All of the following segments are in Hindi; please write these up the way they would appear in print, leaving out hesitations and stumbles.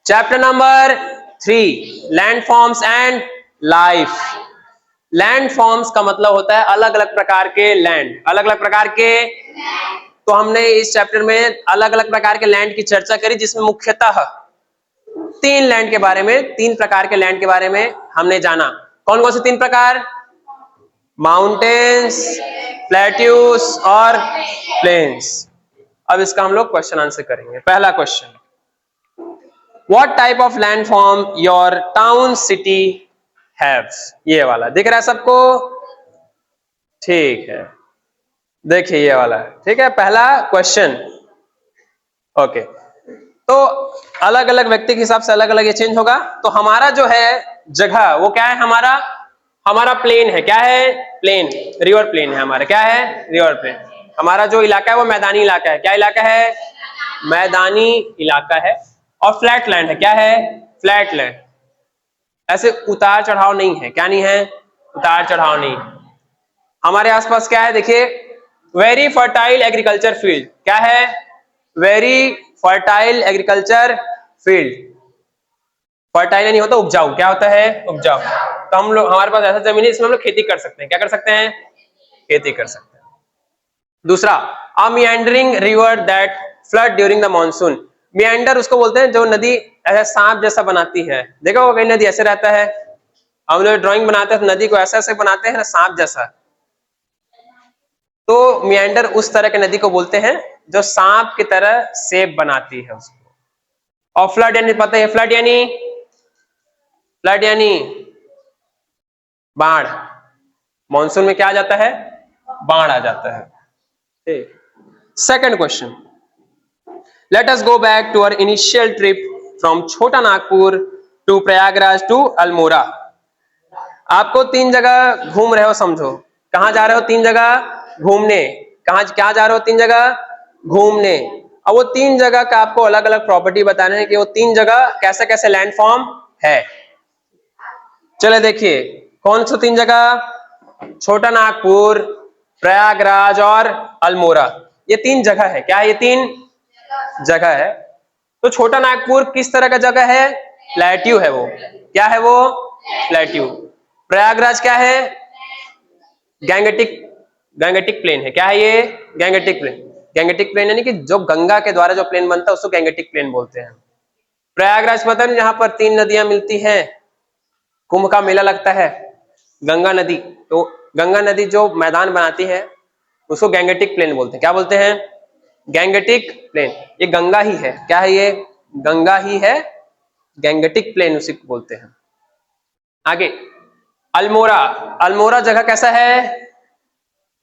Chapter number 3, land forms and life. Land forms का मतलब होता है अलग अलग प्रकार के लैंड, अलग अलग प्रकार के। तो हमने इस चैप्टर में अलग अलग प्रकार के लैंड की चर्चा करी, जिसमें मुख्यतः 3 लैंड के बारे में, 3 प्रकार के लैंड के बारे में हमने जाना। कौन कौन से 3 प्रकार? माउंटेन्स, प्लेट्यूस और प्लेन्स। अब इसका हम लोग क्वेश्चन आंसर करेंगे। पहला question, what type of landform your town city haves? ये वाला दिख रहा है सबको? ठीक है, देखिए ये वाला है। ठीक है, पहला क्वेश्चन। ओके, तो अलग अलग व्यक्ति के हिसाब से अलग अलग ये चेंज होगा। तो हमारा जो है जगह वो क्या है? हमारा प्लेन है। क्या है? प्लेन, रिवर प्लेन है हमारा। क्या है? River plain. हमारा जो इलाका है वो मैदानी इलाका है। क्या इलाका है? मैदानी इलाका है। और फ्लैट लैंड है। क्या है? Flat land. ऐसे उतार चढ़ाव नहीं है। क्या नहीं है? उतार चढ़ाव नहीं है। हमारे आसपास क्या है? देखिए, वेरी फर्टाइल एग्रीकल्चर फील्ड। क्या है? Very fertile agriculture field. Fertile नहीं होता उपजाऊ। क्या होता है? उपजाऊ। तो हम लोग, हमारे पास ऐसा जमीन है इसमें हम लोग खेती कर सकते हैं। क्या कर सकते हैं? खेती कर सकते हैं। दूसरा, a meandering river that flood during the monsoon. Meander उसको बोलते हैं जो नदी ऐसा सांप जैसा बनाती है। देखा होगा कहीं नदी ऐसे रहता है। हम लोग ड्राइंग बनाते हैं तो नदी को ऐसा ऐसे बनाते हैं ना, सांप जैसा। तो मिएंडर उस तरह की नदी को बोलते हैं जो सांप की तरह शेप बनाती है उसको। और फ्लड यानी पता है, फ्लड यानी बाढ़। मॉनसून में क्या आ जाता है? बाढ़ आ जाता है। ठीक। Second question, let us go back to our initial trip from Chota Nagpur to Prayagraj to Almora. आपको 3 जगह घूम रहे हो, समझो। कहां जा रहे हो? 3 जगह घूमने। क्या जा रहे हो? 3 जगह घूमने। अब वो 3 जगह का आपको अलग अलग प्रॉपर्टी बताना है कि वो 3 जगह कैसे कैसे लैंडफॉर्म है। चले देखिए, कौन सी 3 जगह? छोटा नागपुर, प्रयागराज और अल्मोड़ा। ये 3 जगह है। क्या है? ये 3 जगह है। तो छोटा नागपुर किस तरह का जगह है? प्लेट्यू है वो। क्या है वो? प्लेट्यू। प्रयागराज क्या है? गैंगेटिक प्लेन है। क्या है ये? Gangetic plain. गैंगेटिक प्लेन यानी कि जो गंगा के द्वारा जो प्लेन बनता है उसको गैंगेटिक प्लेन बोलते हैं। प्रयागराज पता नहीं, जहां पर 3 नदियां मिलती हैं, कुंभ का मेला लगता है, गंगा नदी। तो गंगा नदी जो मैदान बनाती है उसको गैंगेटिक प्लेन बोलते हैं। क्या बोलते हैं? Gangetic plain. ये गंगा ही है। क्या है ये? गंगा ही है। गैंगेटिक प्लेन उसी को बोलते हैं। आगे अल्मोड़ा। अल्मोड़ा जगह कैसा है?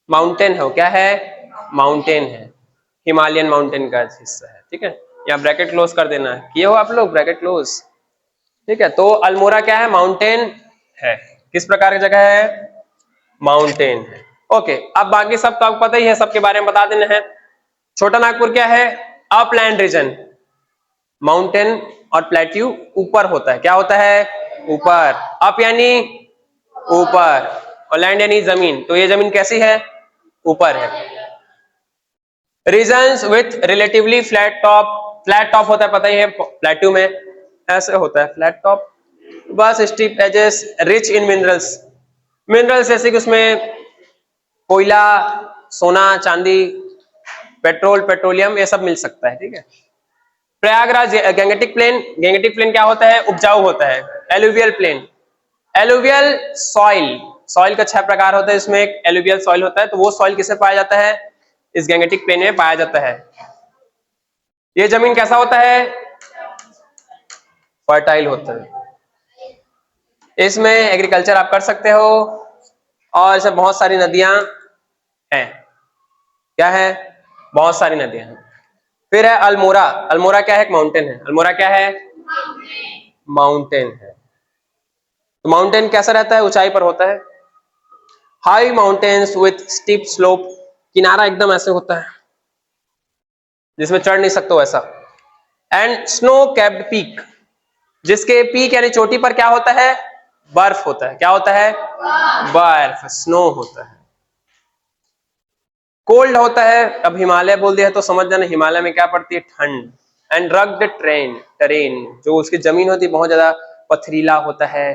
माउंटेन है। क्या है? माउंटेन है। हिमालयन माउंटेन का हिस्सा है। ठीक है, यहाँ ब्रैकेट क्लोज कर देना है। किए हो आप लोग ब्रैकेट क्लोज? ठीक है, तो अल्मोड़ा क्या है? माउंटेन है। किस प्रकार की जगह है? माउंटेन है। ओके, अब बाकी सब तो आपको पता ही है, सबके बारे में बता देना है। छोटा नागपुर क्या है? Upland region. माउंटेन और प्लेट्यू ऊपर होता है। क्या होता है? ऊपर। अप यानी ऊपर, और लैंड यानी जमीन। तो ये जमीन कैसी है? ऊपर है। Regions with relatively flat top. Flat top होता है, पता ही है, प्लेट्यू में ऐसे होता है फ्लैट टॉप। बस steep edges, rich in minerals. Minerals जैसे कि उसमें कोयला, सोना, चांदी, पेट्रोलियम, ये सब मिल सकता है। ठीक है। Prayagraj Gangetic plain. Gangetic plain क्या होता है? उपजाऊ होता है। Alluvial plain, alluvial soil. Soil का 6 प्रकार होता है, इसमें एक एलुवियल सॉइल होता है। तो वो सॉइल किसे पाया जाता है? इस गैंगेटिक प्लेन में पाया जाता है। ये जमीन कैसा होता है? फर्टाइल होता है। इसमें एग्रीकल्चर आप कर सकते हो, और इसमें बहुत सारी नदियां हैं। क्या है? बहुत सारी नदियां हैं। फिर है अल्मोड़ा। अल्मोड़ा क्या है? एक माउंटेन है। अल्मोड़ा क्या है? माउंटेन है। तो माउंटेन कैसा रहता है? ऊंचाई पर होता है। High mountains with steep slope. किनारा एकदम ऐसे होता है जिसमें चढ़ नहीं सकते वैसा। एंड स्नो कैप्ड पीक, जिसके पीक यानी चोटी पर क्या होता है? बर्फ होता है। क्या होता है? बर्फ, स्नो होता है। कोल्ड होता है। अब हिमालय बोल दिया तो समझ जाना हिमालय में क्या पड़ती है? ठंड। एंड रग्ड टेरेन, जो उसकी जमीन होती है बहुत ज्यादा पथरीला होता है,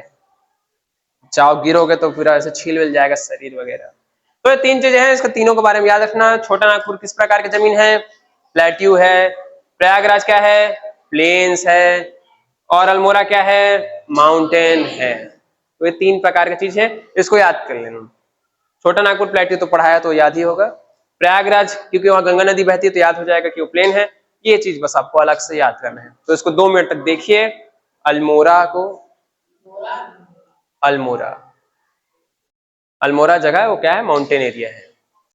चाहो गिरोगे तो पूरा ऐसे छील मिल जाएगा शरीर वगैरह। तो ये तीन चीजें हैं, इसका तीनों के बारे में याद रखना। छोटा नागपुर किस प्रकार की जमीन है? प्लेट्यू है। प्रयागराज क्या है? प्लेन्स है। और अल्मोड़ा क्या है? माउंटेन है। तो ये तीन प्रकार की चीज है, इसको याद कर लेना। छोटा नागपुर प्लेट्यू तो पढ़ाया तो याद ही होगा। प्रयागराज क्योंकि वहां गंगा नदी बहती है तो याद हो जाएगा कि वो प्लेन है। ये चीज बस आपको अलग से याद करना है, तो इसको 2 मिनट तक देखिए। अल्मोड़ा को, अल्मोड़ा, अल्मोड़ा जगह है वो क्या है? माउंटेन एरिया है।